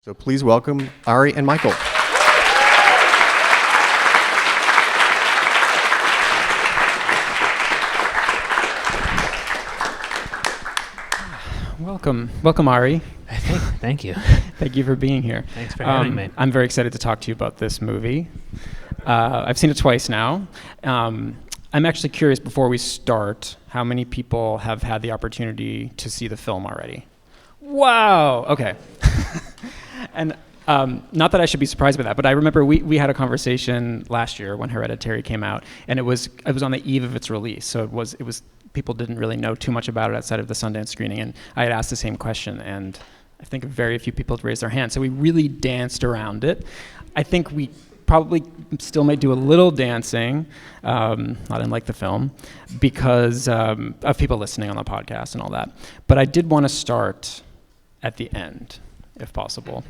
So please welcome Ari and Michael. Welcome, Ari. Thank you. Thank you for being here. Thanks for having me. I'm very excited to talk to you about this movie. I've seen it twice now. I'm actually curious, before we start, how many people have had the opportunity to see the film already? Wow. Okay. And not that I should be surprised by that, but I remember we had a conversation last year when Hereditary came out, and it was on the eve of its release, so it was people didn't really know too much about it outside of the Sundance screening, and I had asked the same question, and I think very few people had raised their hands, so we really danced around it. I think we probably still may do a little dancing, not unlike the film, because of people listening on the podcast and all that. But I did want to start at the end, if possible.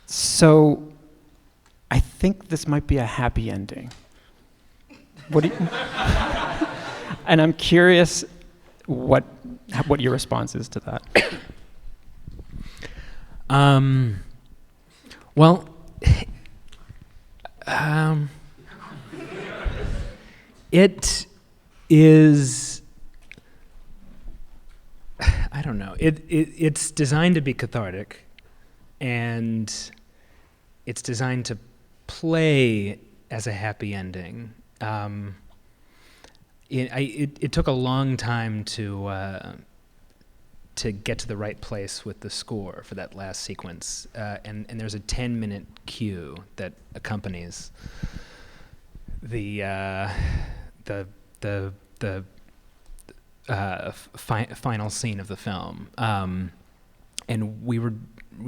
So I think this might be a happy ending. What do you and I'm curious what your response is to that. Well, it is. I don't know. It's designed to be cathartic, and it's designed to play as a happy ending. It took a long time to get to the right place with the score for that last sequence, and there's a 10-minute cue that accompanies the final scene of the film, and we were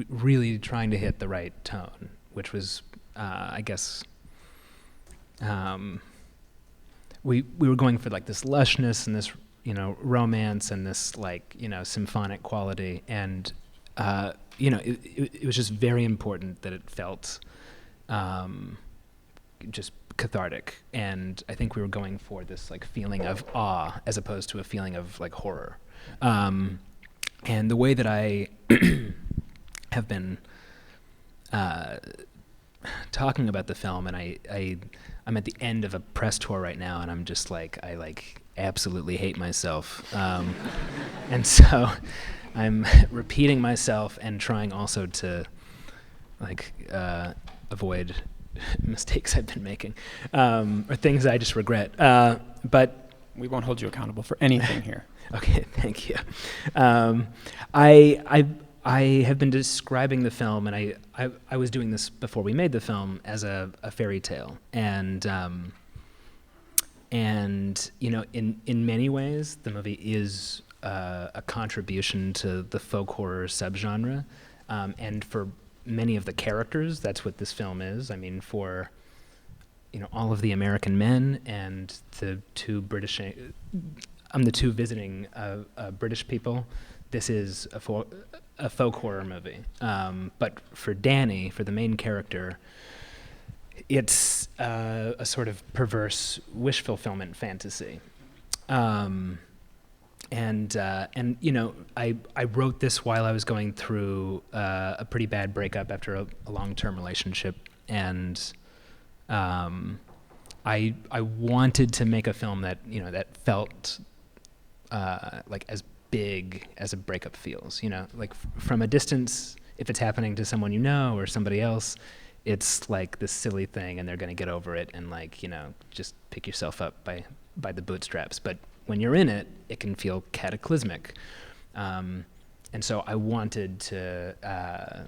really trying to hit the right tone, which was, I guess, we were going for like this lushness and this, romance and this symphonic quality, and it was just very important that it felt just cathartic, and I think we were going for this feeling of awe as opposed to a feeling of horror, and the way that I have been talking about the film, and I'm at the end of a press tour right now, and I'm just I absolutely hate myself, and so I'm repeating myself and trying also to avoid mistakes I've been making, or things I just regret. But we won't hold you accountable for anything here. Okay, thank you. I have been describing the film, and I was doing this before we made the film, as a fairy tale, and in many ways the movie is a contribution to the folk horror subgenre, and for many of the characters, that's what this film is. I mean, for all of the American men and the two British, the two visiting British people, this is a folk horror movie. But for Danny, for the main character, it's a sort of perverse wish fulfillment fantasy. And I wrote this while I was going through a pretty bad breakup after a long-term relationship, and I wanted to make a film that that felt as big as a breakup feels. From a distance, if it's happening to someone or somebody else, it's this silly thing, and they're going to get over it, and just pick yourself up by the bootstraps. But when you're in it, it can feel cataclysmic, and so I wanted to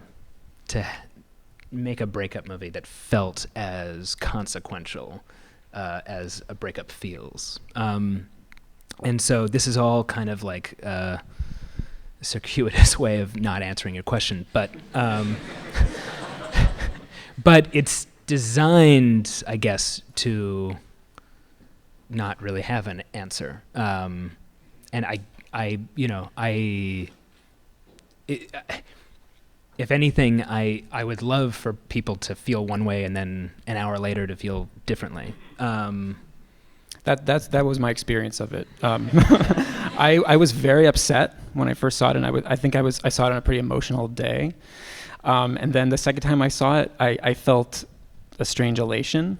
make a breakup movie that felt as consequential as a breakup feels. And so this is all kind of a circuitous way of not answering your question, but but it's designed, I guess, to not really have an answer. And if anything, I would love for people to feel one way and then an hour later to feel differently. That was my experience of it. I was very upset when I first saw it, and I saw it on a pretty emotional day. And then the second time I saw it, I felt a strange elation,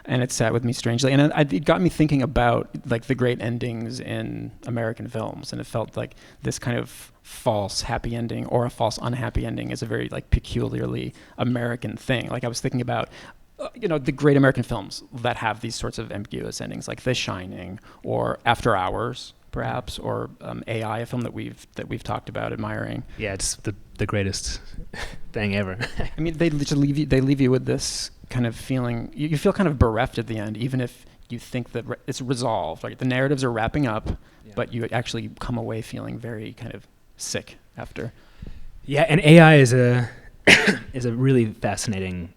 and it sat with me strangely. And it got me thinking about like the great endings in American films, and it felt like this kind of false happy ending or a false unhappy ending is a very like peculiarly American thing. Like I was thinking about the great American films that have these sorts of ambiguous endings, like The Shining or After Hours, perhaps, or AI, a film that we've talked about admiring. Yeah, it's the greatest thing ever. I mean, they just leave you with this kind of feeling. You feel kind of bereft at the end, even if you think that it's resolved. Like the narratives are wrapping up, but you actually come away feeling very kind of sick after. Yeah, and AI is a really fascinating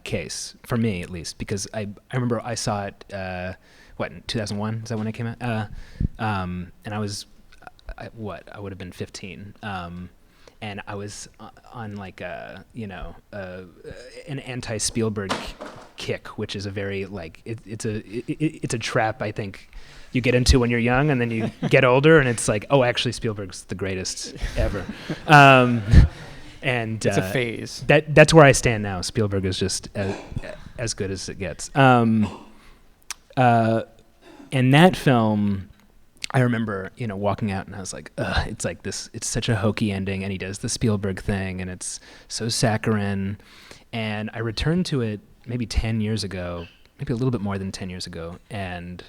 case for me, at least, because I remember I saw it in 2001, is that when it came out? And I would have been 15, and I was on like an anti-Spielberg kick, which is a very like it's a trap I think you get into when you're young, and then you get older, and it's like, oh, actually Spielberg's the greatest ever. And it's a phase. That's where I stand now. Spielberg is just as good as it gets. And that film, I remember, walking out, and I was like, ugh, it's like this. It's such a hokey ending, and he does the Spielberg thing, and it's so saccharine. And I returned to it maybe 10 years ago, maybe a little bit more than 10 years ago, and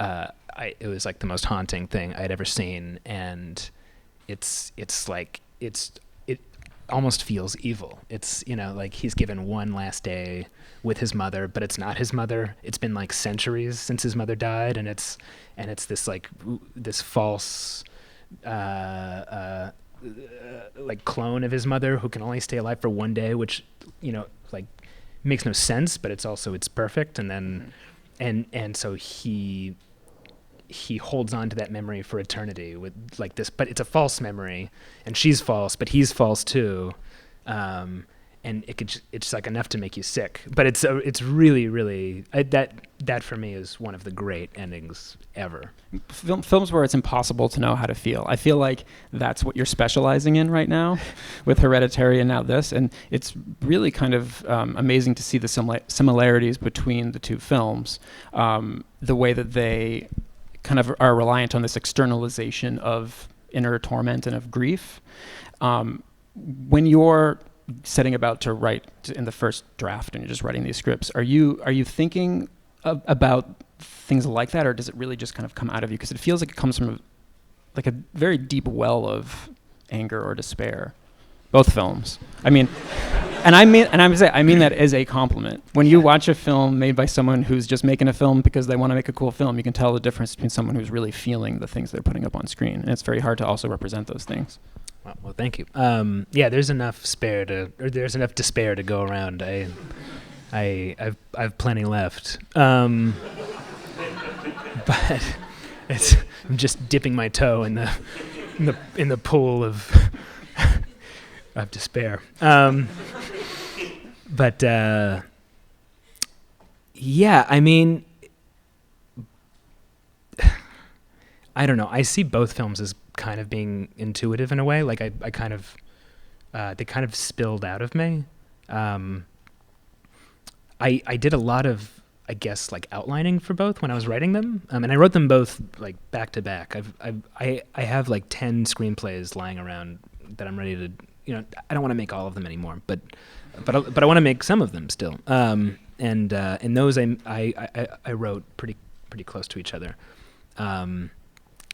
it was like the most haunting thing I'd ever seen, and it almost feels evil. It's like he's given one last day with his mother, but it's not his mother. It's been like centuries since his mother died, and it's this like this false like clone of his mother who can only stay alive for one day, which like makes no sense, but it's perfect. And then and so he holds on to that memory for eternity with like this, but it's a false memory, and she's false, but he's false too. And it's like enough to make you sick, but it's really, really, that for me is one of the great endings ever. Films where it's impossible to know how to feel. I feel like that's what you're specializing in right now with Hereditary and now this, and it's really kind of amazing to see the similarities between the two films, the way that they kind of are reliant on this externalization of inner torment and of grief. When you're setting about to write in the first draft and you're just writing these scripts, are you thinking about things like that, or does it really just kind of come out of you? Because it feels like it comes from like a very deep well of anger or despair. Both films. I mean that as a compliment. When you watch a film made by someone who's just making a film because they want to make a cool film, you can tell the difference between someone who's really feeling the things they're putting up on screen, and it's very hard to also represent those things. Well, thank you. Yeah, there's enough despair to go around. I've plenty left. But I'm just dipping my toe in the pool of despair. But yeah, I mean, I don't know. I see both films as kind of being intuitive in a way. Like I kind of, they kind of spilled out of me. I did a lot of, I guess, like outlining for both when I was writing them, and I wrote them both like back to back. I have like 10 screenplays lying around that I'm ready to. I don't want to make all of them anymore, but I want to make some of them still. And those I wrote pretty close to each other.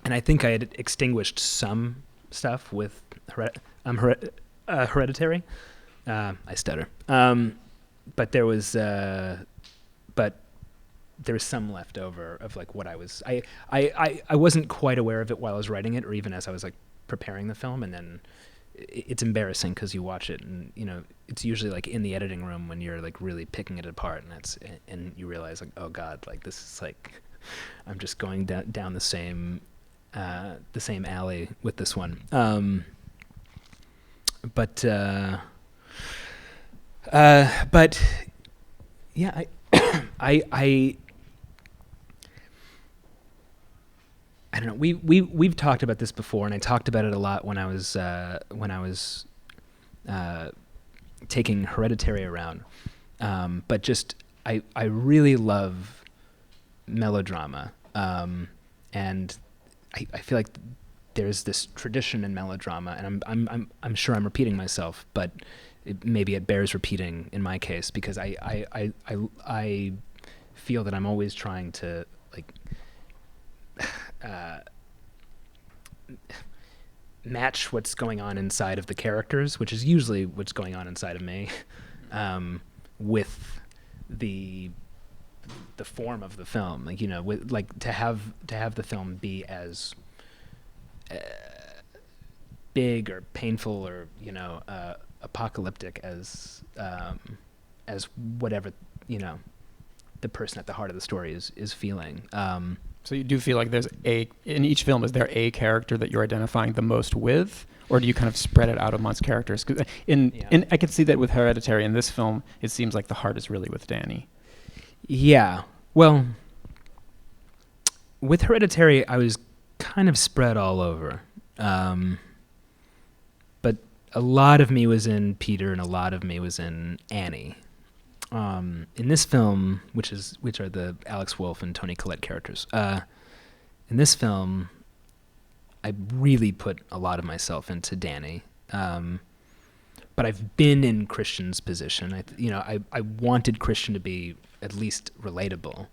And I think I had extinguished some stuff with Hereditary. I stutter. But there was some left over of like what I was. I wasn't quite aware of it while I was writing it, or even as I was like preparing the film, and then it's embarrassing because you watch it and it's usually like in the editing room when you're like really picking it apart, and you realize like, oh God, like this is like I'm just going down the same alley with this one. But yeah, I don't know. We've talked about this before, and I talked about it a lot when I was taking Hereditary around. But just I really love melodrama, and I feel like there's this tradition in melodrama, and I'm sure I'm repeating myself, but maybe it bears repeating in my case, because I feel that I'm always trying to like match what's going on inside of the characters, which is usually what's going on inside of me, with the form of the film. Like, you know, with like to have the film be as big or painful or, you know, apocalyptic as whatever, you know, the person at the heart of the story is feeling. So you do feel like in each film, is there a character that you're identifying the most with, or do you kind of spread it out amongst characters? 'Cause I can see that with Hereditary. In this film, it seems like the heart is really with Danny. Yeah. Well, with Hereditary, I was kind of spread all over. But a lot of me was in Peter and a lot of me was in Annie. In this film, which are the Alex Wolff and Toni Collette characters, in this film, I really put a lot of myself into Danny. But I've been in Christian's position. I wanted Christian to be at least relatable.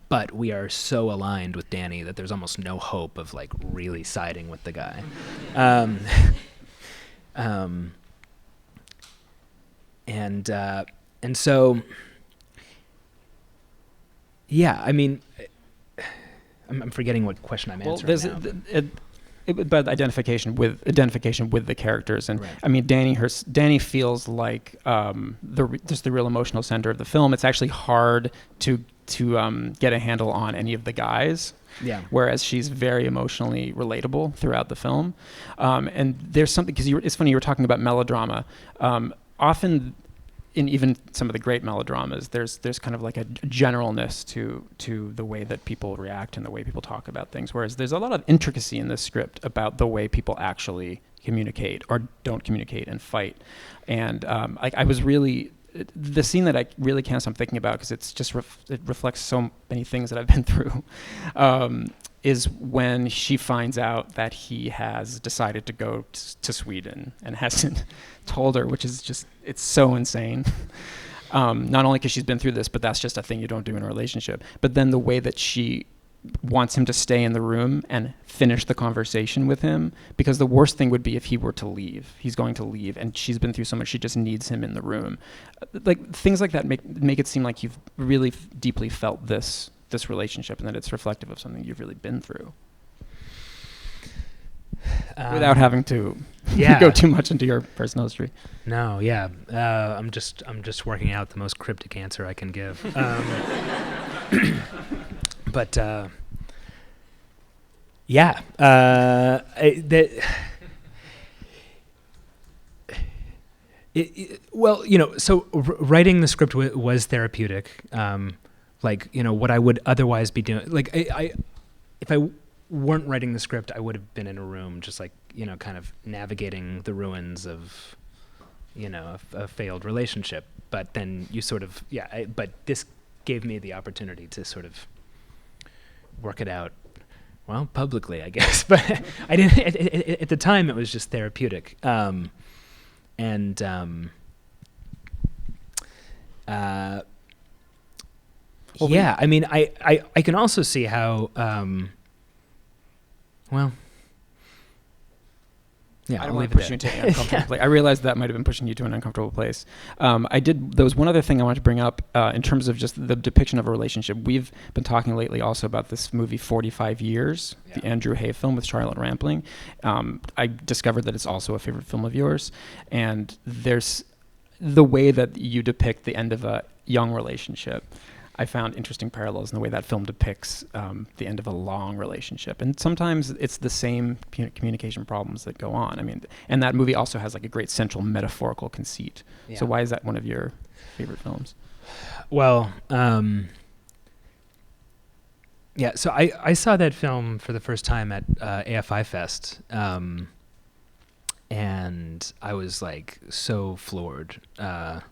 But we are so aligned with Danny that there's almost no hope of like really siding with the guy. And so, yeah, I mean, I'm forgetting what question I'm answering now. But identification with the characters, and right. I mean, Danny feels like just the real emotional center of the film. It's actually hard to get a handle on any of the guys. Yeah. Whereas she's very emotionally relatable throughout the film, and there's something, because it's funny, you were talking about melodrama. Often, in even some of the great melodramas, there's kind of like a generalness to the way that people react and the way people talk about things. Whereas there's a lot of intricacy in this script about the way people actually communicate or don't communicate and fight. And I was really, the scene that I really can't stop thinking about, because it's just it reflects so many things that I've been through, is when she finds out that he has decided to go to Sweden and hasn't told her, which is just, it's so insane. Not only because she's been through this, but that's just a thing you don't do in a relationship. But then the way that she wants him to stay in the room and finish the conversation with him, because the worst thing would be if he were to leave. He's going to leave, and she's been through so much, she just needs him in the room. Like, things like that make it seem like you've really deeply felt this relationship, and that it's reflective of something you've really been through. Without having to go too much into your personal history. No, yeah. I'm just working out the most cryptic answer I can give. But yeah, well, you know, so writing the script was therapeutic. Like, you know, what I would otherwise be doing, like, if I weren't writing the script, I would have been in a room just like, you know, kind of navigating the ruins of, you know, a failed relationship. But then you sort of, but this gave me the opportunity to sort of work it out, well, publicly, I guess. But I didn't, at the time, it was just therapeutic. Yeah, I mean, I can also see how, well, yeah, I don't want to push you into an uncomfortable place. I realized that might have been pushing you to an uncomfortable place. There was one other thing I wanted to bring up in terms of just the depiction of a relationship. We've been talking lately also about this movie 45 Years, the Andrew Hay film with Charlotte Rampling. I discovered that it's also a favorite film of yours. And there's the way that you depict the end of a young relationship. I found interesting parallels in the way that film depicts the end of a long relationship. And sometimes it's the same communication problems that go on. I mean, and that movie also has like a great central metaphorical conceit. Yeah. So why is that one of your favorite films? Well, Yeah, so I saw that film for the first time at AFI Fest, and I was like so floored. I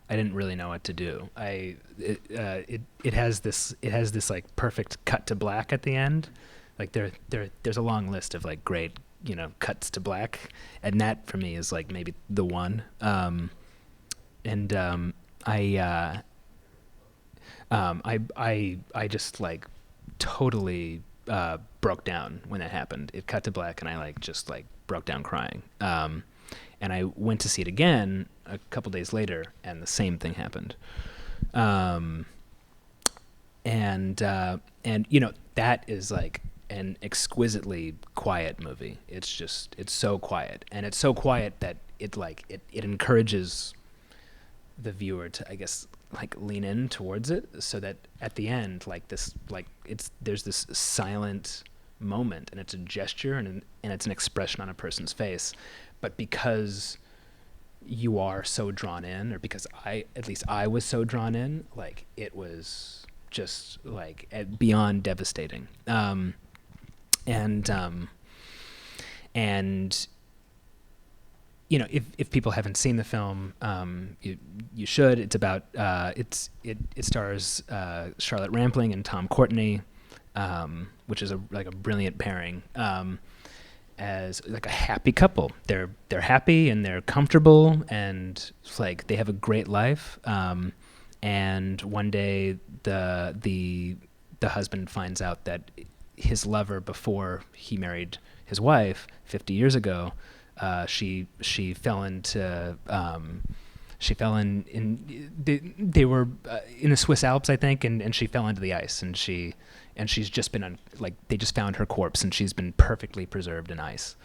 didn't really know what to do. It has this like perfect cut to black at the end. Like there's a long list of like great cuts to black, and that for me is like maybe the one. I just like totally broke down when that happened. It cut to black, and I like just like broke down crying. And I went to see it again a couple days later, and the same thing happened. And that is like an exquisitely quiet movie. It's so quiet, and it's so quiet that it encourages the viewer to, I guess, like lean in towards it, so that at the end, there's this silent moment, and it's a gesture, and it's an expression on a person's face. But because you are so drawn in, or because I was so drawn in, like it was just like beyond devastating. If people haven't seen the film, you should. It's about it stars Charlotte Rampling and Tom Courtenay, which is a brilliant pairing. As like a happy couple, they're happy and they're comfortable, and it's like they have a great life. And one day the husband finds out that his lover, before he married his wife 50 years ago, she fell into they were in the Swiss Alps, I think, and she fell into the ice, and she's just been they just found her corpse, and she's been perfectly preserved in ice.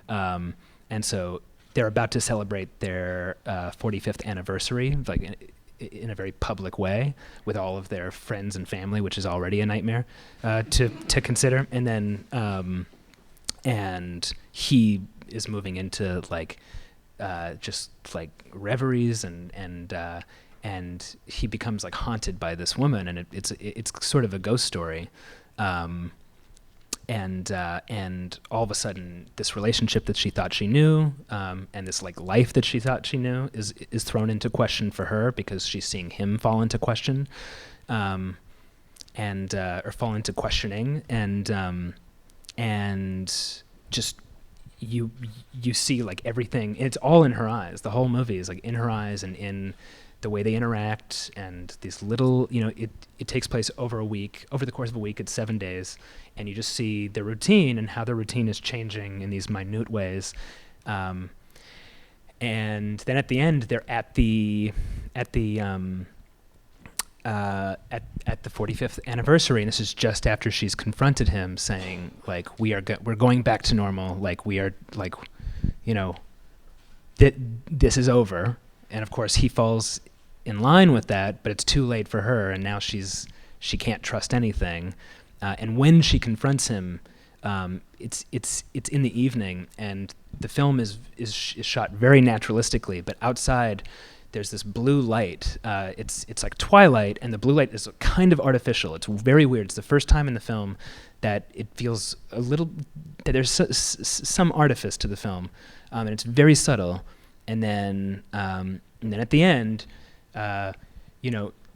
And so they're about to celebrate their 45th anniversary, like in a very public way, with all of their friends and family, which is already a nightmare to consider. And then and he is moving into just like reveries, and he becomes like haunted by this woman, and it's sort of a ghost story. And all of a sudden, this relationship that she thought she knew, and this like life that she thought she knew, is thrown into question for her, because she's seeing him fall into question, or fall into questioning, and just you see like everything. It's all in her eyes. The whole movie is like in her eyes and in the way they interact, and these little, it takes place over the course of a week. It's 7 days, and you just see the routine and how the routine is changing in these minute ways. And then at the end, they're at the 45th anniversary, and this is just after she's confronted him, saying like, we're going back to normal, like we are, like, this is over. And of course he falls in line with that, but it's too late for her, and now she can't trust anything. And when she confronts him, it's in the evening, and the film is shot very naturalistically, but outside there's this blue light. It's like twilight, and the blue light is kind of artificial. It's very weird. It's the first time in the film that it feels a little, that there's some artifice to the film, and it's very subtle. And then at the end, the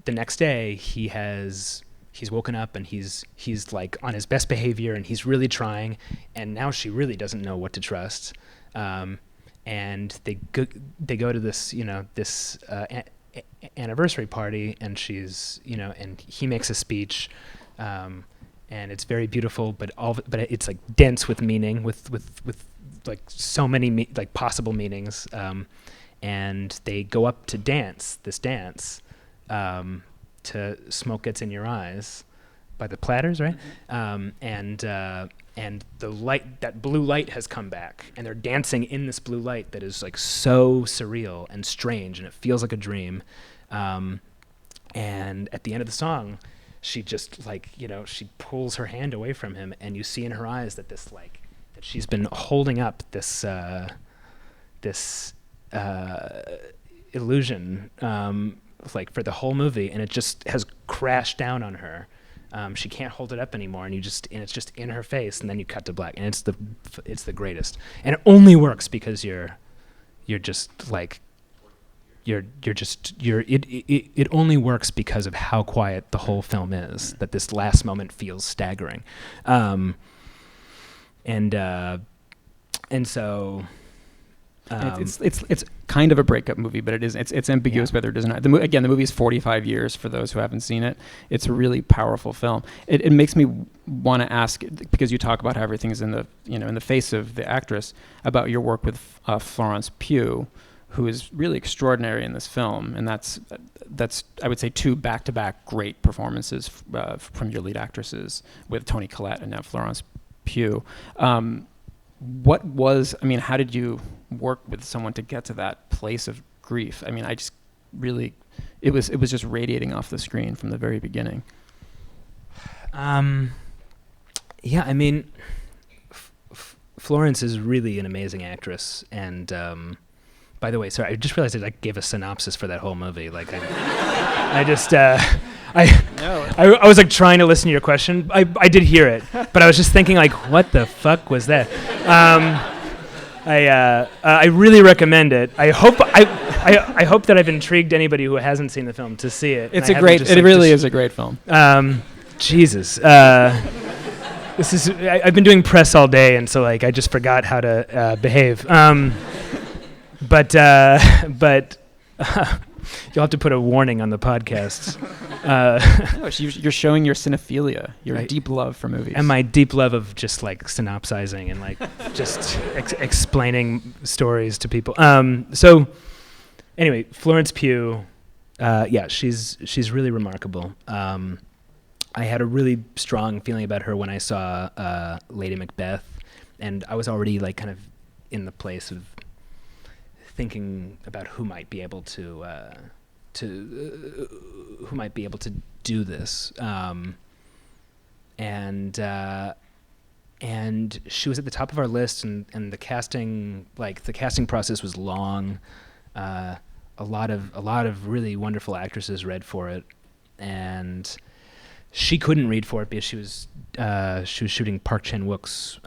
next day he's woken up, and he's like on his best behavior, and he's really trying, and now she really doesn't know what to trust. And they go to this anniversary party, and she's and he makes a speech, and it's very beautiful, but it's like dense with meaning, with like so many possible meanings. And they go up to this dance, to Smoke Gets in Your Eyes by the Platters, right? And the light, that blue light, has come back, and they're dancing in this blue light that is like so surreal and strange, and it feels like a dream. And at the end of the song, she just she pulls her hand away from him, and you see in her eyes that that she's been holding up this illusion, for the whole movie, and it just has crashed down on her. She can't hold it up anymore, and it's just in her face, and then you cut to black, and it's the greatest. And it only works because it only works because of how quiet the whole film is, that this last moment feels staggering. And so it's kind of a breakup movie, but it's ambiguous whether it is or not. The movie is 45 years for those who haven't seen it. It's a really powerful film. It makes me want to ask, because you talk about how everything's in the face of the actress, about your work with Florence Pugh, who is really extraordinary in this film, and that's I would say 2 back-to-back great performances from your lead actresses, with Toni Collette and now Florence Pugh. How did you work with someone to get to that place of grief? I mean, I just really, it was just radiating off the screen from the very beginning. Yeah, I mean, Florence is really an amazing actress, and by the way, sorry, I just realized that I gave a synopsis for that whole movie. Like, I was like trying to listen to your question. I did hear it, but I was just thinking, like, what the fuck was that? I really recommend it. I hope that I've intrigued anybody who hasn't seen the film to see it. It really is a great film. Jesus. I've been doing press all day, and so like I just forgot how to behave. But you'll have to put a warning on the podcast. You're showing your cinephilia, your deep love for movies. And my deep love of just like synopsizing and like just explaining stories to people. So anyway, Florence Pugh, she's really remarkable. I had a really strong feeling about her when I saw Lady Macbeth, and I was already like kind of in the place of thinking about who might be able to do this, and she was at the top of our list, and the casting process was long. A lot of really wonderful actresses read for it, and she couldn't read for it because she was shooting Park Chan-wook's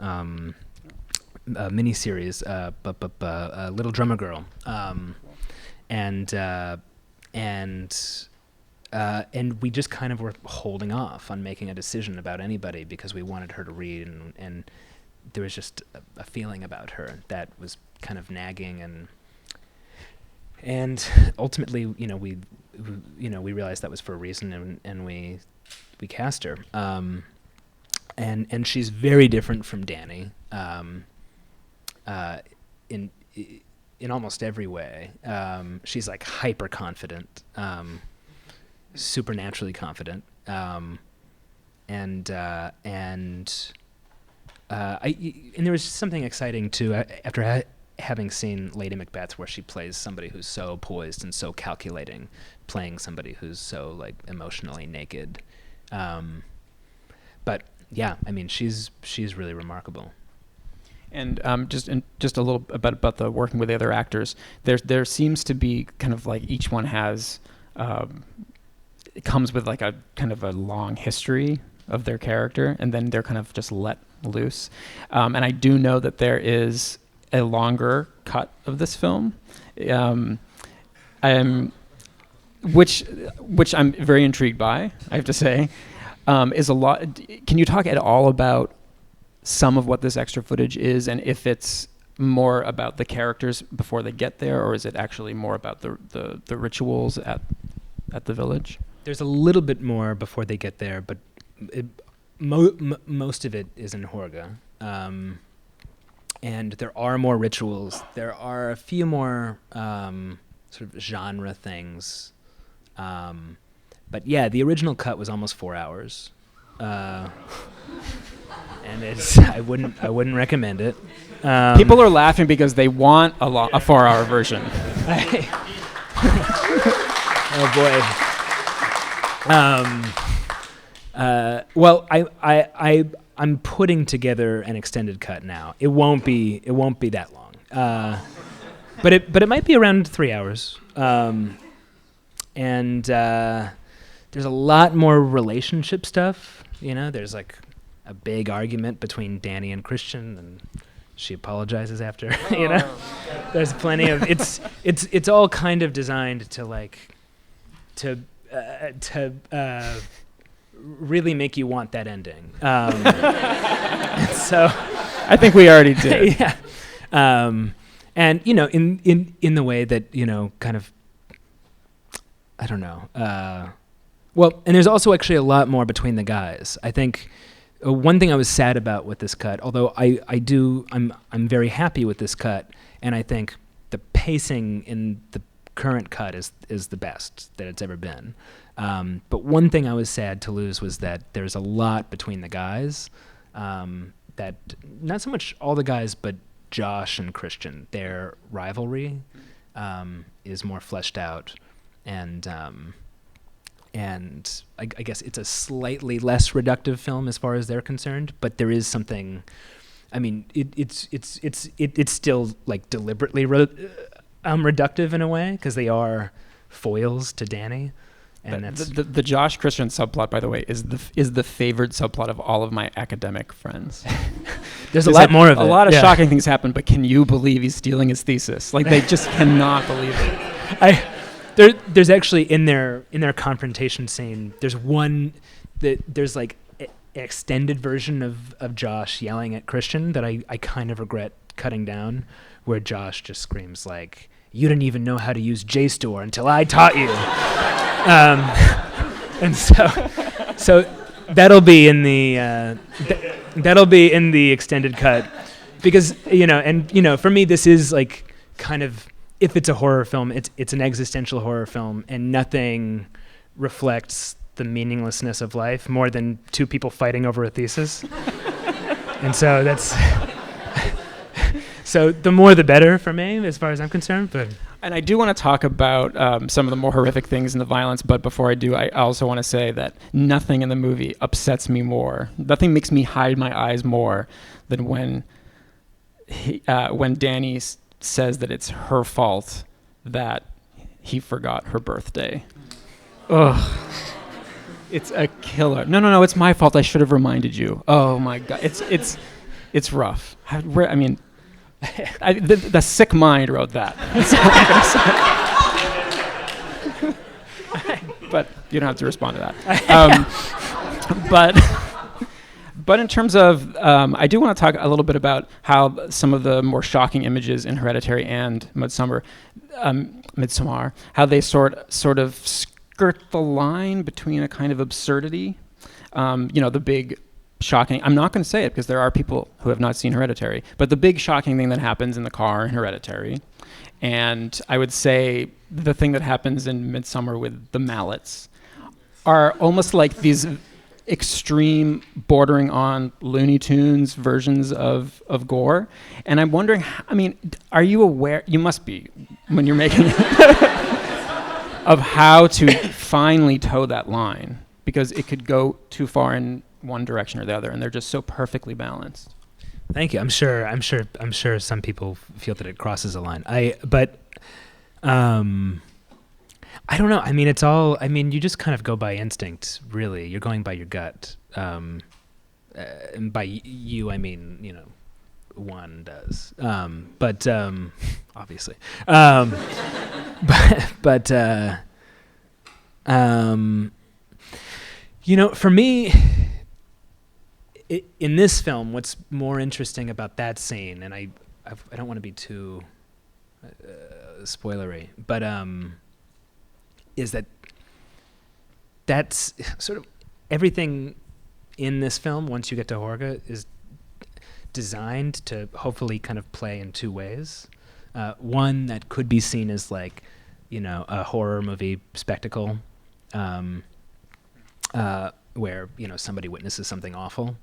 miniseries, Little Drummer Girl, and we just kind of were holding off on making a decision about anybody because we wanted her to read, and there was just a feeling about her that was kind of nagging, and ultimately, we realized that was for a reason, and we cast her, and she's very different from Danny. In almost every way. She's like hyper confident, supernaturally confident, and there was something exciting too after having seen Lady Macbeth, where she plays somebody who's so poised and so calculating, playing somebody who's so like emotionally naked. But yeah, I mean, she's really remarkable. And just a little about the working with the other actors. There seems to be kind of like each one has it comes with like a kind of a long history of their character, and then they're kind of just let loose. And I do know that there is a longer cut of this film, which I'm very intrigued by. I have to say, is a lot. Can you talk at all about some of what this extra footage is, and if it's more about the characters before they get there, or is it actually more about the rituals at the village? There's a little bit more before they get there, but most of it is in Horga. And there are more rituals. There are a few more sort of genre things. But yeah, the original cut was almost 4 hours. And I wouldn't recommend it. People are laughing because they want a 4-hour version. Oh boy. Well, I'm putting together an extended cut now. It won't be that long. But it might be around 3 hours. And there's a lot more relationship stuff. There's like a big argument between Danny and Christian, and she apologizes after. There's plenty of it's all kind of designed to really make you want that ending. So I think we already did. Yeah. And in the way that kind of, I don't know. Well, and there's also actually a lot more between the guys. I think one thing I was sad about with this cut, although I'm very happy with this cut, and I think the pacing in the current cut is the best that it's ever been. But one thing I was sad to lose was that there's a lot between the guys. That not so much all the guys, but Josh and Christian, their rivalry is more fleshed out, and I guess it's a slightly less reductive film as far as they're concerned. But there is something. I mean, it's still like deliberately reductive in a way, because they are foils to Danny. And that's the Josh Christian subplot, by the way, is the favorite subplot of all of my academic friends. There's a lot more of it. A lot of shocking things happen, but can you believe he's stealing his thesis? Like, they just cannot believe it. There's actually in their confrontation scene, there's one that there's like an extended version of Josh yelling at Christian that I kind of regret cutting down, where Josh just screams like, "You didn't even know how to use JSTOR until I taught you." And so that'll be in the extended cut, because for me this is like kind of, if it's a horror film, it's an existential horror film, and nothing reflects the meaninglessness of life more than two people fighting over a thesis. And so that's so the more the better for me as far as I'm concerned. And I do want to talk about some of the more horrific things in the violence, but before I do, I also want to say that nothing in the movie upsets me more. Nothing makes me hide my eyes more than when Danny says that it's her fault that he forgot her birthday. Ugh. It's a killer. No, it's my fault. I should have reminded you. Oh my God. It's rough. The sick mind wrote that. But you don't have to respond to that. But in terms of, I do want to talk a little bit about how some of the more shocking images in Hereditary and Midsommar, how they sort of skirt the line between a kind of absurdity, the big shocking, I'm not going to say it because there are people who have not seen Hereditary, but the big shocking thing that happens in the car in Hereditary, and I would say the thing that happens in Midsommar with the mallets, are almost like these extreme, bordering on Looney Tunes versions of gore. And I'm wondering, are you aware, you must be, when you're making of how to finally toe that line, because it could go too far in one direction or the other, and they're just so perfectly balanced. Thank you. I'm sure some people feel that it crosses a line. But I don't know. It's all. You just kind of go by instinct. Really, you're going by your gut. And by you, one does. But obviously. For me, in this film, what's more interesting about that scene, and I don't want to be too spoilery, but is that's sort of everything in this film, once you get to Horga, is designed to hopefully kind of play in two ways. One that could be seen as like, a horror movie spectacle, where somebody witnesses something awful,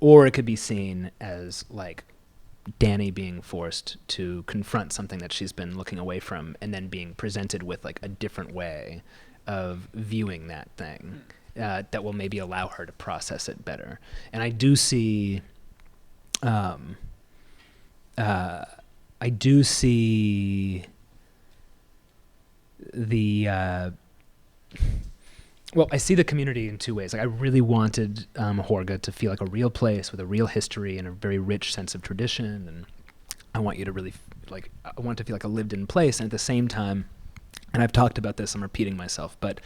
or it could be seen as like Danny being forced to confront something that she's been looking away from, and then being presented with like a different way of viewing that thing that will maybe allow her to process it better. And I do see the well, I see the community in two ways. Like I really wanted Horga to feel like a real place with a real history and a very rich sense of tradition, and I want you to really I want it to feel like a lived-in place. And at the same time, and I've talked about this, I'm repeating myself, but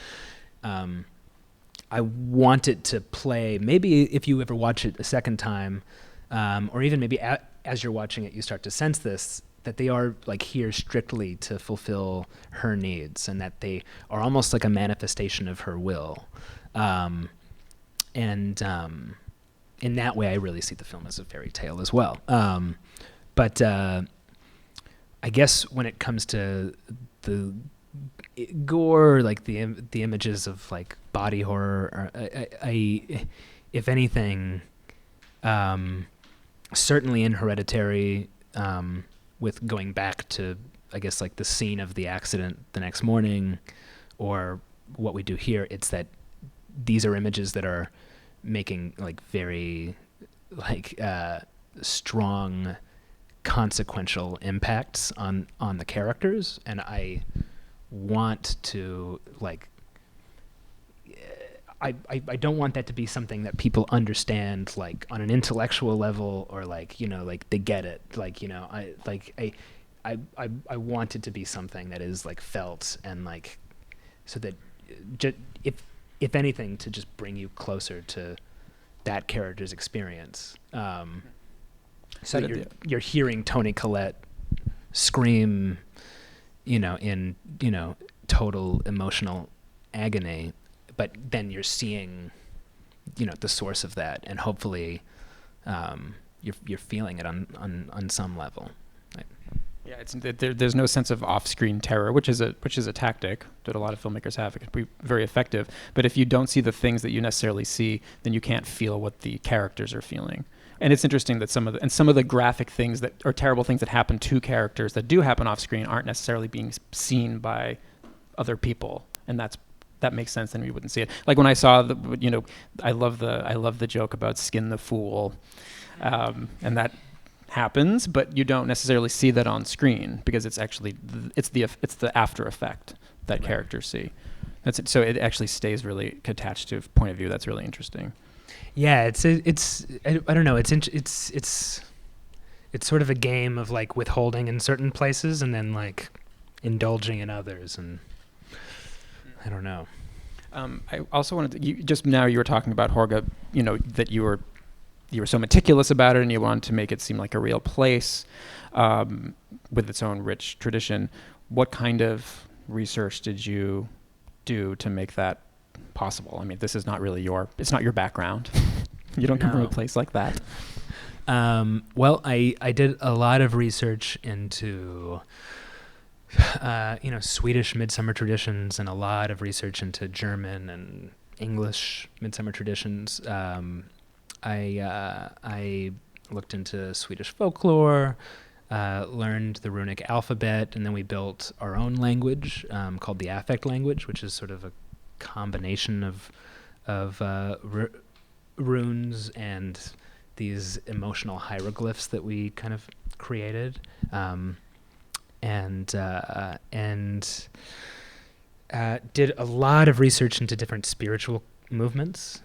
I want it to play. Maybe if you ever watch it a second time, or even maybe as you're watching it, you start to sense this, that they are like here strictly to fulfill her needs, and that they are almost like a manifestation of her will. And in that way, I really see the film as a fairy tale as well. But I guess when it comes to the gore, like the images of like body horror, I if anything, certainly in Hereditary, with going back to, I guess, like the scene of the accident the next morning, or what we do here, it's that these are images that are making like very like strong consequential impacts on the characters, and I want to like I don't want that to be something that people understand like on an intellectual level, or like, you know, like they get it, like, you know, I want it to be something that is like felt, and like so that if anything, to just bring you closer to that character's experience. So you're hearing Toni Collette scream, you know, in, you know, total emotional agony, but then you're seeing, you know, the source of that, and hopefully you're feeling it on some level. Right? Yeah, there's no sense of off-screen terror, which is a tactic that a lot of filmmakers have. It can be very effective, but if you don't see the things that you necessarily see, then you can't feel what the characters are feeling. And it's interesting that some of the graphic things that or terrible things that happen to characters that do happen off screen aren't necessarily being seen by other people, and that makes sense. Then we wouldn't see it. Like when I saw I love the joke about skin the fool, and that happens, but you don't necessarily see that on screen because it's actually it's the after effect that characters see. That's it. So it actually stays really attached to a point of view. That's really interesting. Yeah, it's I don't know. It's sort of a game of like withholding in certain places and then like indulging in others, and I don't know. I also wanted to, just now you were talking about Horga, you know, that you were so meticulous about it and you wanted to make it seem like a real place with its own rich tradition. What kind of research did you do to make that possible? I mean, this is not really it's not your background. You don't come from a place like that. Well, I did a lot of research into Swedish Midsommar traditions, and a lot of research into German and English Midsommar traditions. I looked into Swedish folklore, learned the runic alphabet, and then we built our own language called the affect language, which is sort of a combination of runes and these emotional hieroglyphs that we kind of created, and did a lot of research into different spiritual movements,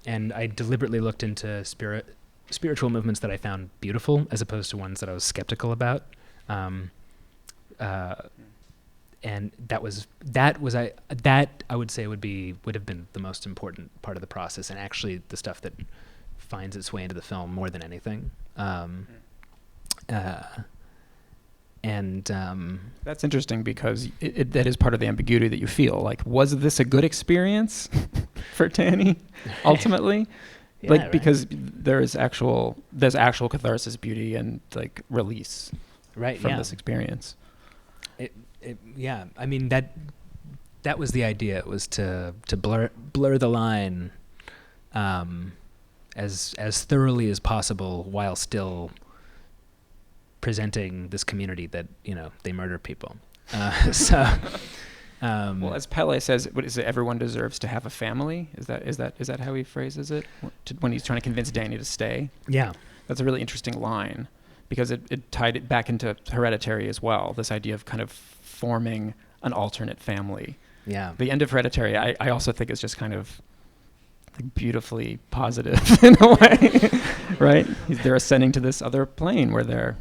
and I deliberately looked into spiritual movements that I found beautiful as opposed to ones that I was skeptical about. And that I would say would have been the most important part of the process, and actually the stuff that finds its way into the film more than anything. That's interesting because that is part of the ambiguity that you feel. Like, was this a good experience for Tanny ultimately? Yeah, like, right. because there's actual catharsis, beauty, and like release from this experience. Yeah, I mean that was the idea. It was to blur the line as thoroughly as possible while still presenting this community that, you know, they murder people. Well, as Pele says, what is it? Everyone deserves to have a family. Is that how he phrases it when he's trying to convince Danny to stay? Yeah, that's a really interesting line because it tied it back into Hereditary as well. This idea of kind of forming an alternate family Yeah. The end of Hereditary, I also think is just kind of like beautifully positive in a way, right? They're ascending to this other plane where they're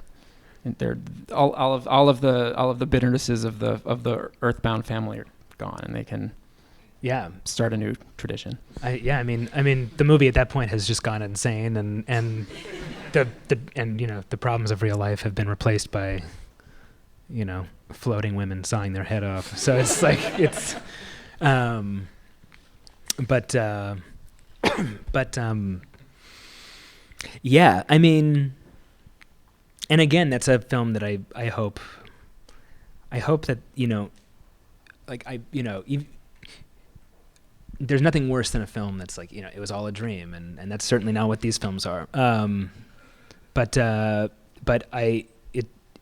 all of the bitternesses of the earthbound family are gone, and they can start a new tradition. I mean, the movie at that point has just gone insane, and the problems of real life have been replaced by, floating women sawing their head off. So it's like yeah. I mean, and again, that's a film that I hope that there's nothing worse than a film that's like, it was all a dream, and that's certainly not what these films are. But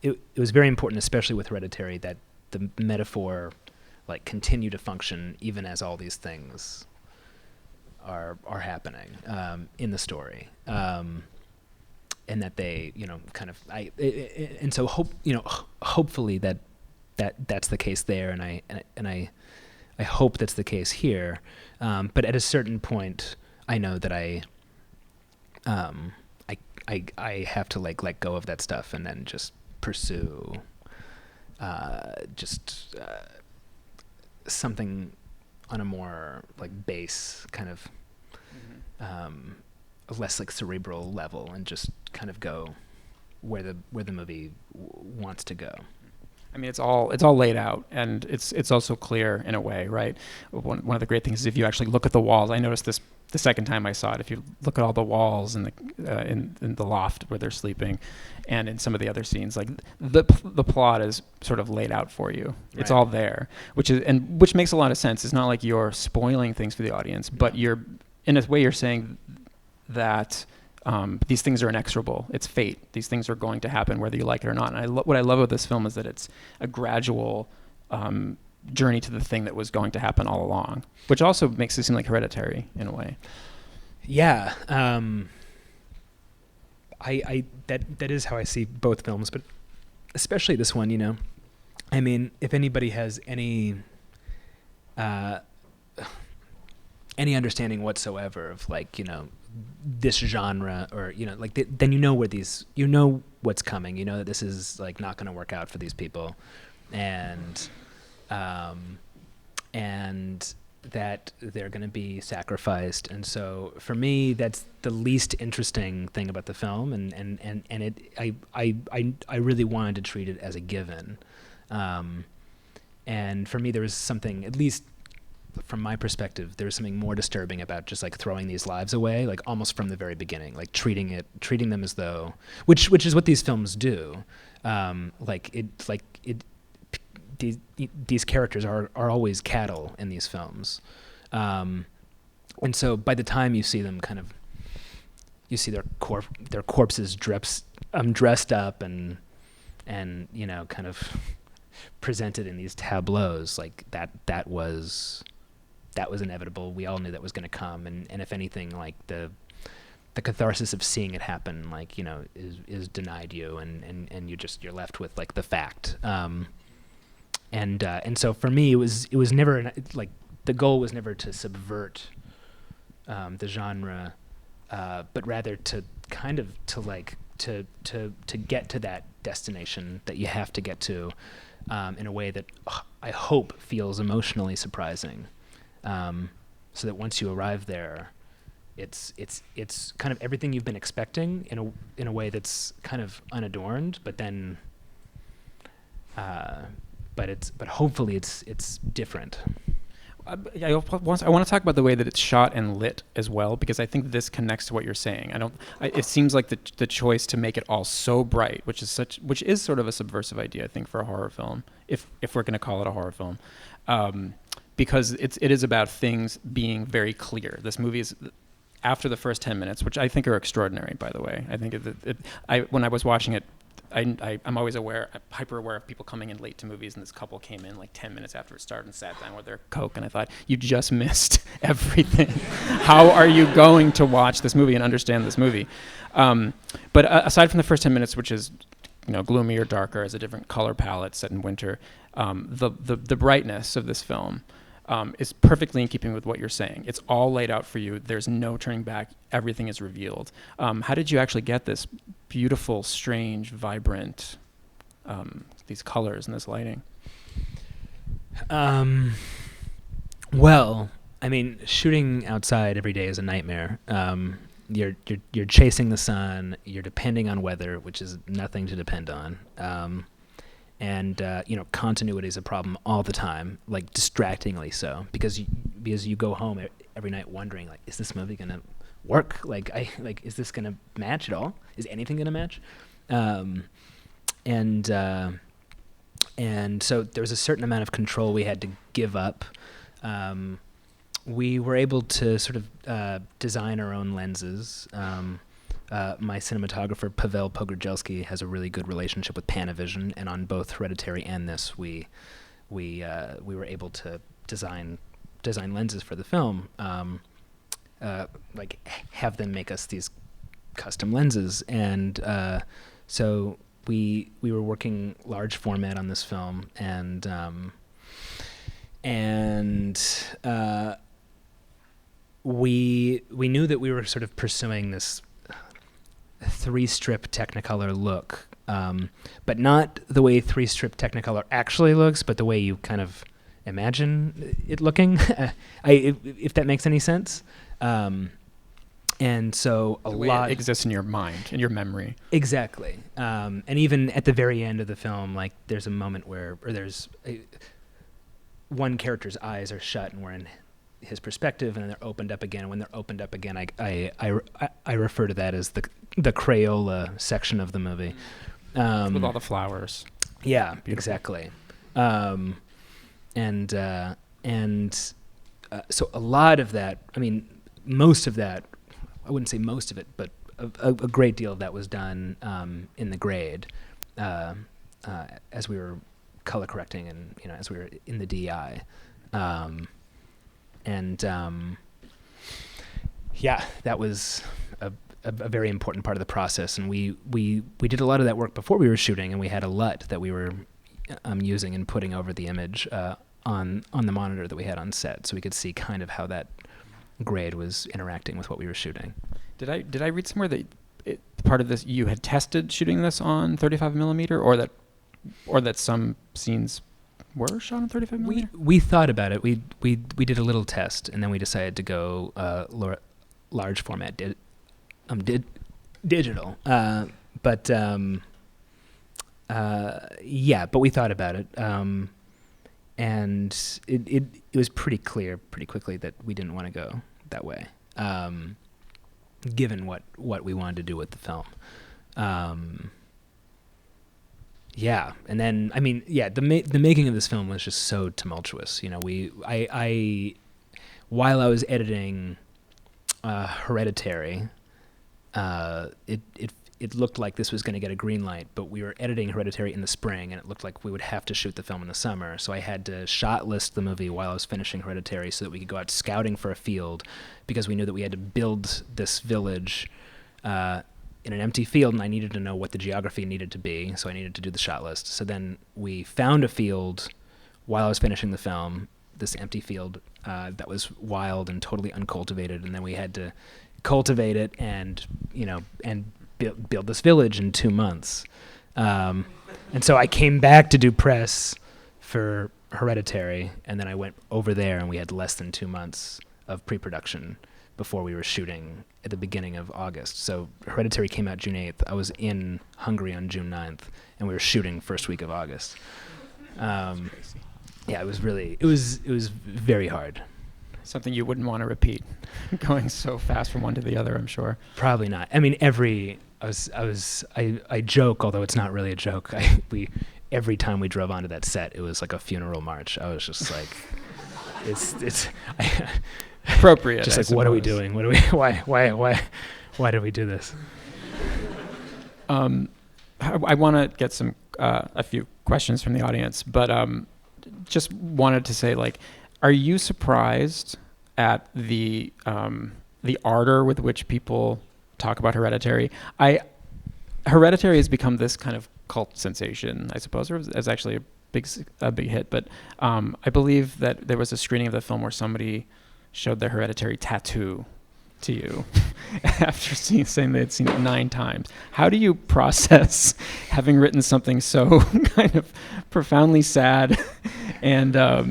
it was very important, especially with Hereditary, that the metaphor like continue to function even as all these things are happening in the story, and that they and so hopefully that's the case there, and I hope that's the case here. But at a certain point, I know that I have to like let go of that stuff and then just pursue something on a more like base kind of less like cerebral level, and just kind of go where the movie wants to go. I mean, it's all laid out, and it's also clear in a way, right? One of the great things is if you actually look at the walls. I noticed this the second time I saw it. If you look at all the walls in the loft where they're sleeping, and in some of the other scenes, like the plot is sort of laid out for you. It's all there, which makes a lot of sense. It's not like you're spoiling things for the audience, but you're in a way you're saying that. These things are inexorable. It's fate. These things are going to happen whether you like it or not. And what I love about this film is that it's a gradual journey to the thing that was going to happen all along, which also makes it seem like Hereditary in a way. Yeah. That is how I see both films, but especially this one, I mean, if anybody has any understanding whatsoever of like, this genre, or then where what's coming, that this is like not going to work out for these people, and that they're going to be sacrificed. And so for me, that's the least interesting thing about the film, and I really wanted to treat it as a given, and for me there was something, at least from my perspective, there's something more disturbing about just like throwing these lives away, like almost from the very beginning, like treating them as though, which is what these films do. These characters are always cattle in these films, and so by the time you see them you see their corpses dressed up and kind of presented in these tableaus, like that was inevitable. We all knew that was going to come, and if anything, like the catharsis of seeing it happen, like is denied you, and you're left with like the fact. And so for me, it was never like the goal was never to subvert the genre, but rather to kind of to get to that destination that you have to get to, in a way that I hope feels emotionally surprising. So that once you arrive there, it's kind of everything you've been expecting in a way that's kind of unadorned, but then, but hopefully it's different. I want to talk about the way that it's shot and lit as well, because I think this connects to what you're saying. It seems like the choice to make it all so bright, which is sort of a subversive idea, I think, for a horror film, if we're going to call it a horror film. Because it is about things being very clear. This movie is, after the first 10 minutes, which I think are extraordinary, by the way. I think when I was watching it, I'm always hyper aware of people coming in late to movies, and this couple came in like 10 minutes after it started and sat down with their Coke, and I thought, you just missed everything. How are you going to watch this movie and understand this movie? But aside from the first 10 minutes, which is gloomy or darker, as a different color palette set in winter, the brightness of this film is perfectly in keeping with what you're saying. It's all laid out for you. There's no turning back. Everything is revealed. How did you actually get this beautiful, strange, vibrant, these colors and this lighting? Well, I mean, shooting outside every day is a nightmare. You're chasing the sun. You're depending on weather, which is nothing to depend on. And continuity is a problem all the time, like distractingly so, because you go home every night wondering, like, is this movie gonna work? Is this gonna match at all? Is anything gonna match? And so there was a certain amount of control we had to give up. We were able to sort of design our own lenses. My cinematographer, Pavel Pogorzelski, has a really good relationship with Panavision, and on both Hereditary and this, we were able to design lenses for the film, have them make us these custom lenses, and so we were working large format on this film, and we knew that we were sort of pursuing this 3-strip Technicolor look, but not the way 3-strip Technicolor actually looks, but the way you kind of imagine it looking, if that makes any sense. And so the way it exists in your mind, in your memory. Exactly. And even at the very end of the film, like, there's a moment one character's eyes are shut and we're in his perspective, and then they're opened up again. When they're opened up again, I refer to that as the Crayola section of the movie, with all the flowers. Yeah, beautiful. Exactly. So a lot of that, I mean, most of that, I wouldn't say most of it, but a great deal of that was done in the grade as we were color correcting and as we were in the DI. That was a very important part of the process, and we did a lot of that work before we were shooting, and we had a LUT that we were using and putting over the image on the monitor that we had on set, so we could see kind of how that grade was interacting with what we were shooting. Did I read somewhere that part of this you had tested shooting this on 35 millimeter, or that some scenes were shot on 35 millimeter? We thought about it. We did a little test, and then we decided to go large format digital. But we thought about it, and it was pretty clear pretty quickly that we didn't want to go that way, given what we wanted to do with the film. And then the making of this film was just so tumultuous. While I was editing Hereditary, it looked like this was going to get a green light, but we were editing Hereditary in the spring, and it looked like we would have to shoot the film in the summer. So I had to shot list the movie while I was finishing Hereditary so that we could go out scouting for a field, because we knew that we had to build this village in an empty field, and I needed to know what the geography needed to be, so I needed to do the shot list. So then we found a field while I was finishing the film, this empty field that was wild and totally uncultivated, and then we had to cultivate it and build this village in 2 months. And so I came back to do press for Hereditary, and then I went over there, and we had less than 2 months of pre-production before we were shooting at the beginning of August. So Hereditary came out June 8th. I was in Hungary on June 9th, and we were shooting first week of August. It was very hard. Something you wouldn't want to repeat, going so fast from one to the other, I'm sure. Probably not. I mean, I joke, although it's not really a joke. Every time we drove onto that set, it was like a funeral march. I was just like, it's appropriate. Just like, what are we doing? Why did we do this? I want to get a few questions from the audience, but just wanted to say, like, are you surprised at the ardor with which people talk about Hereditary? Hereditary has become this kind of cult sensation, I suppose, or is actually a big hit. But I believe that there was a screening of the film where somebody showed their Hereditary tattoo to you after saying they had seen it 9 times. How do you process having written something so kind of profoundly sad and I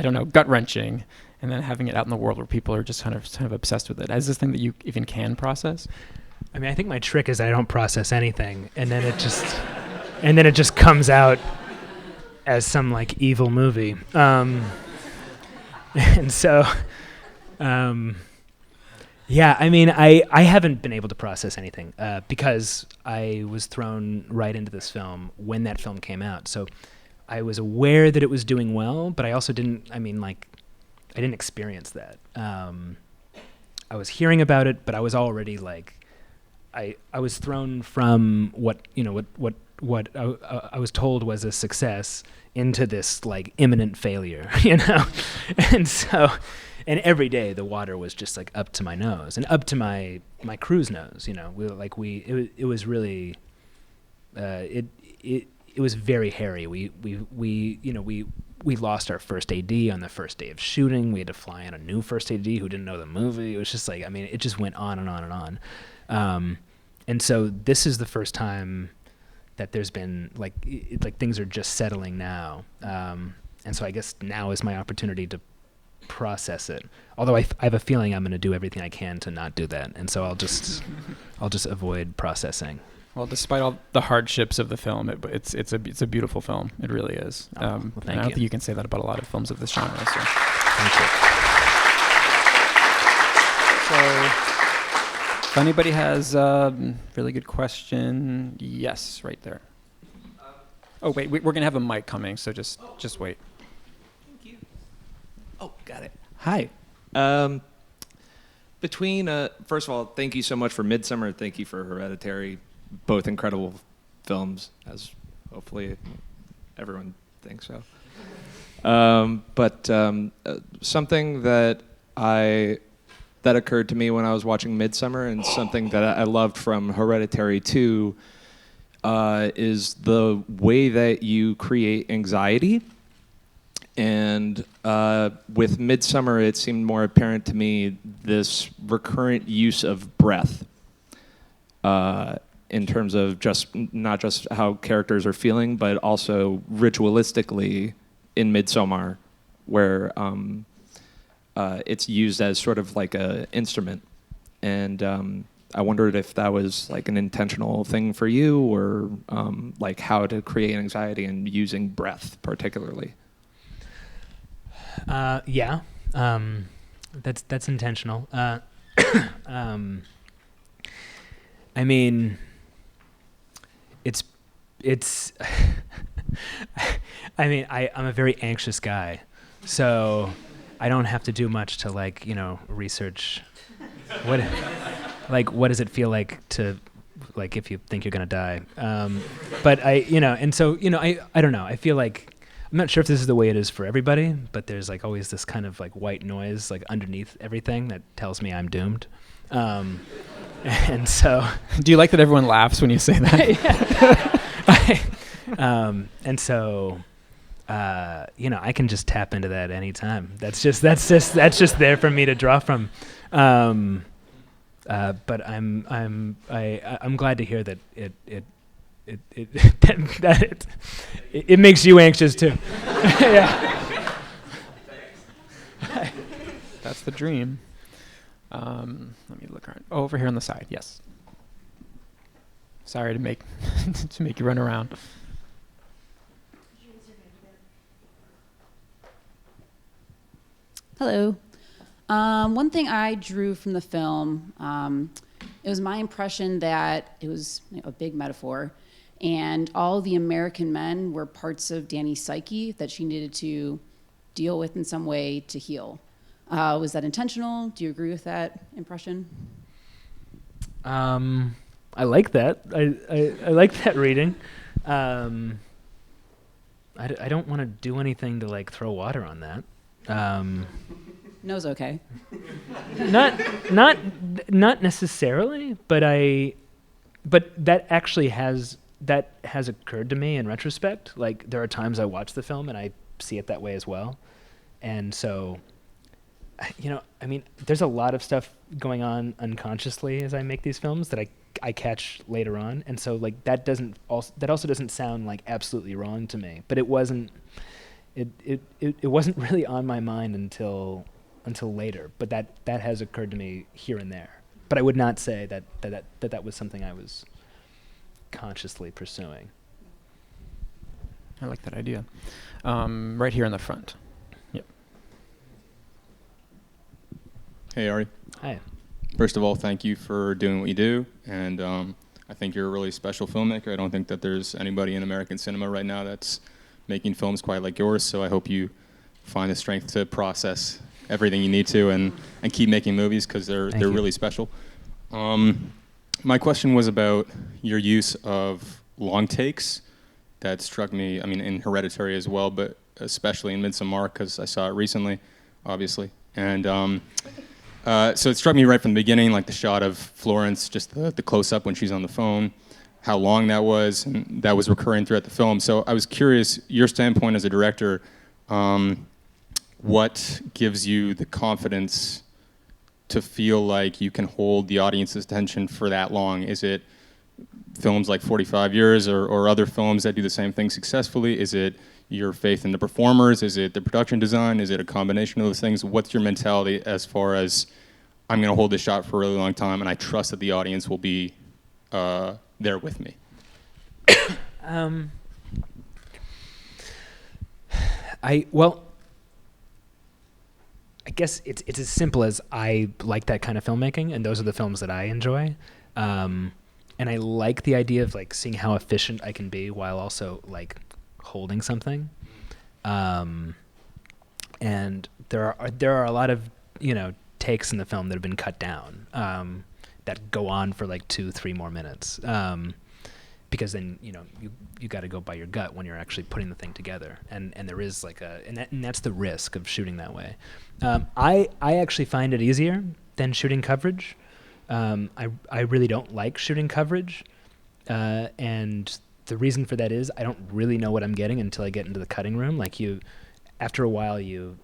don't know, gut-wrenching, and then having it out in the world where people are just kind of obsessed with it? Is this thing that you even can process? I mean, I think my trick is I don't process anything, and then it just comes out as some like evil movie. And so, yeah, I mean, I haven't been able to process anything because I was thrown right into this film when that film came out. So I was aware that it was doing well, but I also didn't experience that. I was hearing about it, but I was already like, I was thrown from what I was told was a success into this like imminent failure, and so, and every day the water was just like up to my nose and up to my crew's nose, it was really, it was very hairy. We lost our first AD on the first day of shooting. We had to fly in a new first AD who didn't know the movie. It was just like, I mean, it just went on and on and on. And so this is the first time that there's been like things are just settling now. And so I guess now is my opportunity to process it. Although I have a feeling I'm going to do everything I can to not do that. And so I'll just avoid processing. Well, despite all the hardships of the film, it's a beautiful film. It really is. Well, thank I don't you. think you can say that about a lot of films of this genre. So. Thank you. If anybody has a really good question, yes, right there. Oh wait, we're gonna have a mic coming, so just wait. Thank you. Oh, got it. Hi. First of all, thank you so much for Midsommar. Thank you for Hereditary. Both incredible films, as hopefully everyone thinks so. But something that occurred to me when I was watching Midsommar, and something that I loved from Hereditary 2, is the way that you create anxiety. And with Midsommar, it seemed more apparent to me this recurrent use of breath in terms of not just how characters are feeling, but also ritualistically in Midsommar, where it's used as sort of like an instrument. And I wondered if that was like an intentional thing for you, or like how to create anxiety and using breath particularly. Yeah, that's intentional. I mean, it's. I mean, I'm a very anxious guy, so I don't have to do much to research what does it feel like to, like, if you think you're gonna die. But I don't know. I feel like, I'm not sure if this is the way it is for everybody, but there's like always this kind of like white noise like underneath everything that tells me I'm doomed. And so, do you like that everyone laughs when you say that? And so, I can just tap into that anytime. That's just there for me to draw from. But I'm glad to hear that it makes you anxious too. Yeah. That's the dream. Let me look around. Oh, over here on the side. Yes. Sorry to make you run around. Hello. One thing I drew from the film, it was my impression that it was a big metaphor, and all the American men were parts of Danny's psyche that she needed to deal with in some way to heal. Was that intentional? Do you agree with that impression? I like that. I like that reading. I don't want to do anything to like throw water on that. No's okay. Not necessarily, but that actually has that has occurred to me in retrospect. Like, there are times I watch the film and I see it that way as well. And so, I mean, there's a lot of stuff going on unconsciously as I make these films that I catch later on. And so, like, that also doesn't sound like absolutely wrong to me, but it wasn't really on my mind until later. But that has occurred to me here and there. But I would not say that was something I was consciously pursuing. I like that idea. Right here in the front. Yep. Hey, Ari. Hi. First of all, thank you for doing what you do, and I think you're a really special filmmaker. I don't think that there's anybody in American cinema right now that's making films quite like yours, so I hope you find the strength to process everything you need to and keep making movies, because they're really special. My question was about your use of long takes. That struck me, I mean, in Hereditary as well, but especially in Midsommar, because I saw it recently, obviously. And so it struck me right from the beginning, like the shot of Florence, just the close-up when she's on the phone, how long that was, and that was recurring throughout the film. So I was curious, your standpoint as a director, what gives you the confidence to feel like you can hold the audience's attention for that long? Is it films like 45 Years or other films that do the same thing successfully? Is it your faith in the performers? Is it the production design? Is it a combination of those things? What's your mentality as far as, I'm going to hold this shot for a really long time and I trust that the audience will be there with me? I guess it's as simple as I like that kind of filmmaking, and those are the films that I enjoy. And I like the idea of like seeing how efficient I can be while also like holding something. And there are a lot of takes in the film that have been cut down that go on for like 2-3 more minutes. Because then you got to go by your gut when you're actually putting the thing together, and there is like and that's the risk of shooting that way. I actually find it easier than shooting coverage. I really don't like shooting coverage, and the reason for that is I don't really know what I'm getting until I get into the cutting room. Like after a while you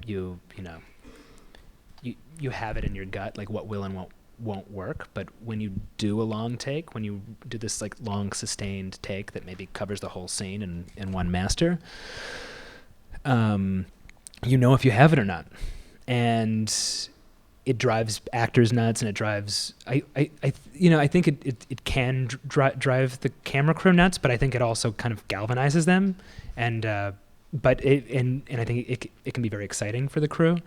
have it in your gut, like what will and what won't work. But when you do a long take, when you do this like long sustained take that maybe covers the whole scene in one master, if you have it or not. And it drives actors nuts, and it drives I think it can drive the camera crew nuts, but I think it also kind of galvanizes them, and I think it can be very exciting for the crew.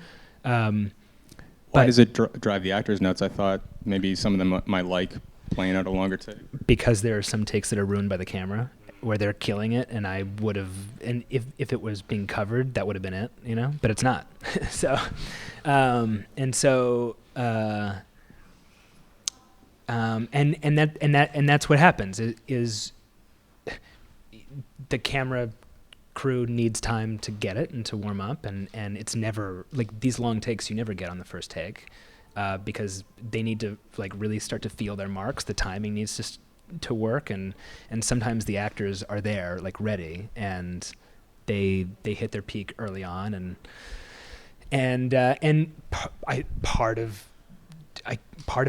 Why does it drive the actors nuts? I thought maybe some of them might like playing out a longer take. Because there are some takes that are ruined by the camera, where they're killing it, and I would have, and if it was being covered, that would have been it, but it's not. And that's what happens is the camera crew needs time to get it and to warm up, and it's never like these long takes you never get on the first take, because they need to like really start to feel their marks. The timing needs to work, and sometimes the actors are there like ready, and they hit their peak early on, and part of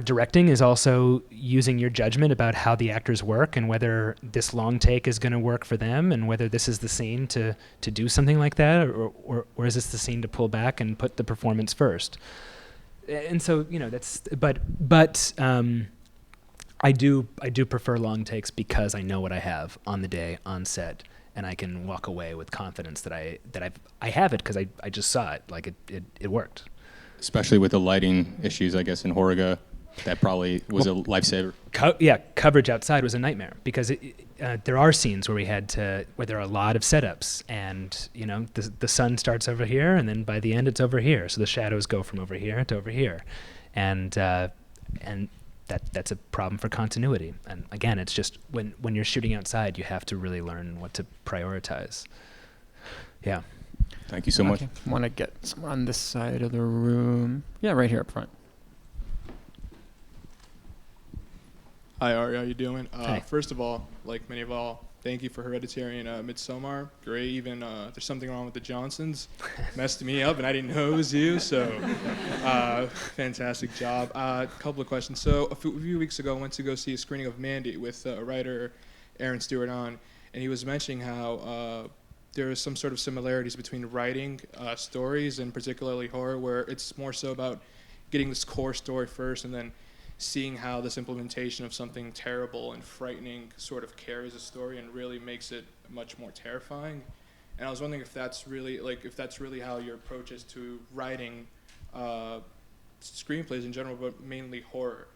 directing is also using your judgment about how the actors work and whether this long take is going to work for them, and whether this is the scene to do something like that, or is this the scene to pull back and put the performance first. And so that's but I do prefer long takes because I know what I have on the day on set, and I can walk away with confidence that I have it because I just saw it, like it worked. Especially with the lighting issues, I guess, in Horga, that probably was a lifesaver. Coverage outside was a nightmare because there are scenes where there are a lot of setups, and the sun starts over here, and then by the end it's over here, so the shadows go from over here to over here, and that's a problem for continuity. And again, it's just when you're shooting outside, you have to really learn what to prioritize. Yeah. Thank you so much. Want to get somewhere on this side of the room. Yeah, right here up front. Hi, Ari. How you doing? Hi. First of all, like many of all thank you for Hereditary and Midsommar. Great. Even There's Something Wrong with the Johnsons messed me up, and I didn't know it was you. So, fantastic job. Couple of questions. So, a few weeks ago, I went to go see a screening of Mandy with writer Aaron Stewart on, and he was mentioning how there are some sort of similarities between writing stories, and particularly horror, where it's more so about getting this core story first, and then seeing how this implementation of something terrible and frightening sort of carries a story and really makes it much more terrifying. And I was wondering if that's really how your approach is to writing screenplays in general, but mainly horror.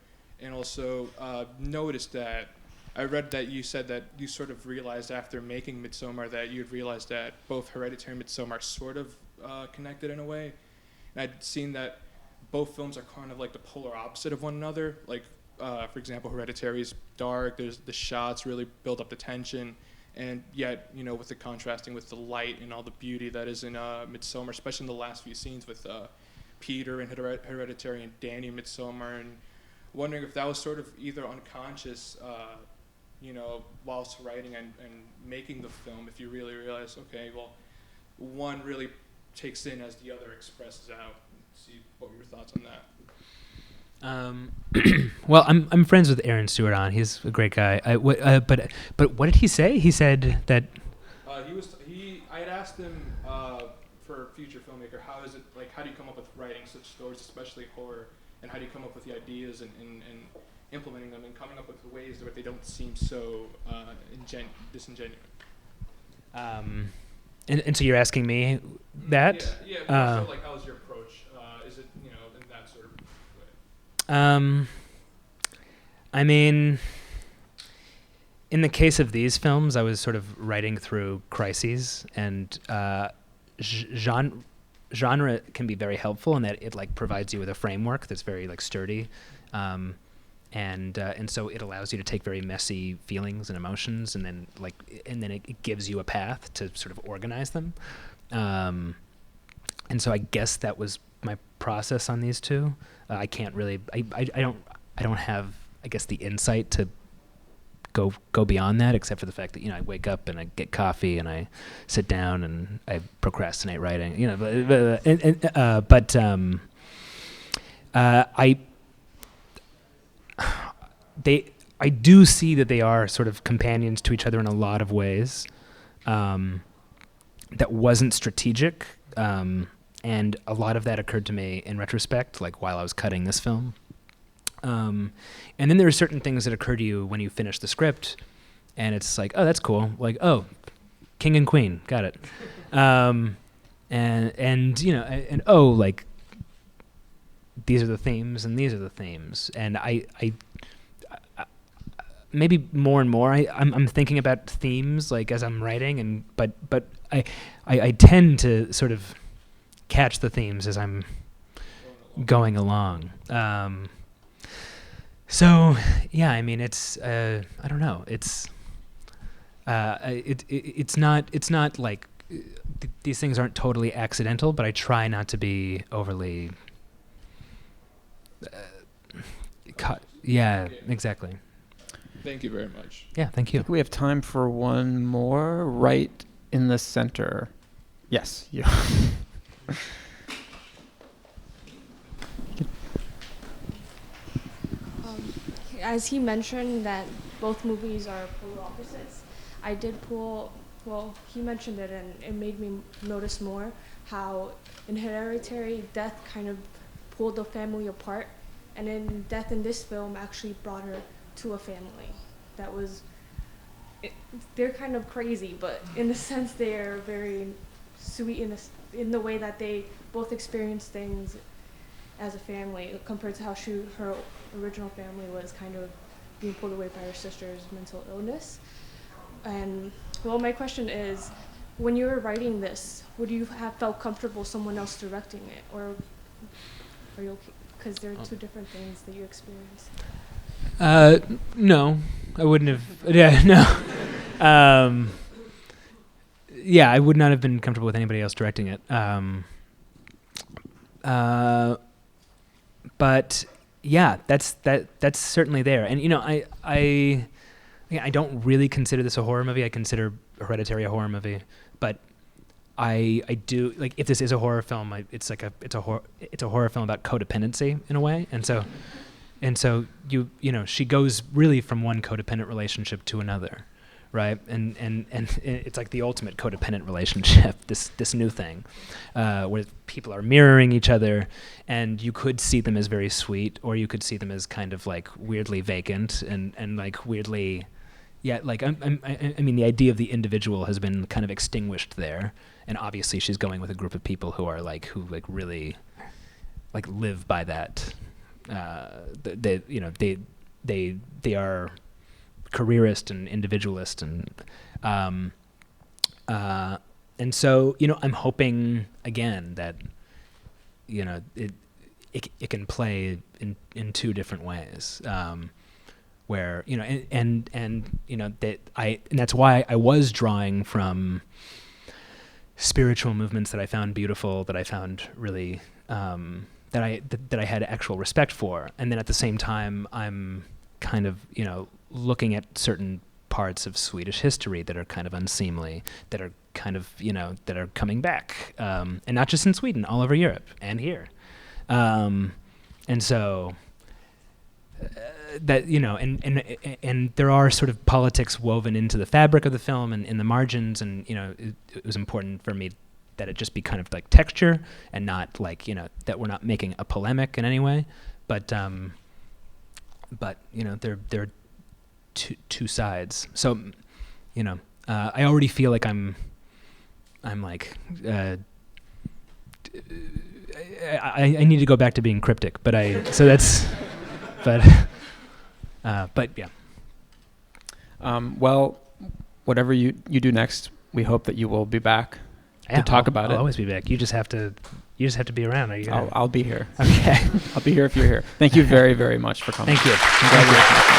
And also noticed that I read that you said that you sort of realized after making Midsommar that you'd realized that both Hereditary and Midsommar sort of connected in a way. And I'd seen that both films are kind of like the polar opposite of one another. Like, for example, Hereditary is dark. There's the shots really build up the tension, and yet, with the contrasting with the light and all the beauty that is in Midsommar, especially in the last few scenes with Peter in Hereditary and Danny in Midsommar, and wondering if that was sort of either unconscious, whilst writing and making the film, if you really realize, okay, well, one really takes in as the other expresses out. See what were your thoughts on that? Well, I'm friends with Aaron Stewart on. He's a great guy. But what did he say? He said that I had asked him for a future filmmaker, how is it like? How do you come up with writing such stories, especially horror, and how do you come up with the ideas and implementing them and coming up with ways where they don't seem so disingenuous? And so you're asking me that? Yeah. So like, how was your approach? Is it in that sort of way? I mean, in the case of these films, I was sort of writing through crises, and genre can be very helpful in that it like provides you with a framework that's very like sturdy, and so it allows you to take very messy feelings and emotions, and then it gives you a path to sort of organize them, and so I guess that was my process on these two. I can't really, I don't have, I guess, the insight to go beyond that, except for the fact that I wake up and I get coffee and I sit down and I procrastinate writing. I do see that they are sort of companions to each other in a lot of ways. That wasn't strategic, and a lot of that occurred to me in retrospect, like while I was cutting this film. And then there are certain things that occur to you when you finish the script, and it's like, oh, that's cool. Like, oh, king and queen, got it. And oh, like, these are the themes and these are the themes. And I maybe more and more I'm thinking about themes like as I'm writing, but I tend to sort of catch the themes as I'm going along. So yeah, I mean, it's I don't know. It's not like these things aren't totally accidental, but I try not to be overly. Yeah, exactly. Thank you very much. Yeah, thank I you. think we have time for one more, right in the center. Yes, you. As he mentioned that both movies are polar opposites, I did he mentioned it and it made me notice more how in Hereditary, death kind of pulled the family apart, and in death in this film actually brought her to a family. They're kind of crazy, but in a sense they're very sweet in the way that they both experience things as a family compared to how her original family was kind of being pulled away by her sister's mental illness. And well, my question is, when you were writing this, would you have felt comfortable someone else directing it, or are you okay? Because they're two different things that you experience. No, I wouldn't have. Yeah, no. Yeah, I would not have been comfortable with anybody else directing it. But yeah, that's certainly there. And I don't really consider this a horror movie. I consider Hereditary a horror movie, but I do like if this is a horror film, it's a horror film about codependency in a way, and so she goes really from one codependent relationship to another, right? And it's like the ultimate codependent relationship, this new thing, where people are mirroring each other, and you could see them as very sweet, or you could see them as kind of like weirdly vacant and like weirdly, yeah, like I mean the idea of the individual has been kind of extinguished there, and obviously she's going with a group of people who really like live by that. They are careerist and individualist, and so I'm hoping again that it can play in two different ways, where and that's why I was drawing from spiritual movements that I found beautiful, that I found really that I had actual respect for, and then at the same time I'm kind of looking at certain parts of Swedish history that are kind of unseemly, that are kind of that are coming back, and not just in Sweden, all over Europe and here, and so that and there are sort of politics woven into the fabric of the film and in the margins, and it was important for me that it just be kind of like texture and not like that we're not making a polemic in any way, but there are two sides. So I already feel like I'm like I need to go back to being cryptic, but yeah. Well, whatever you do next, we hope that you will be back to talk about it. I'll always be back. You just have to be around. Are you? I'll be here. Okay. I'll be here if you're here. Thank you very, very much for coming. Thank you. Congratulations.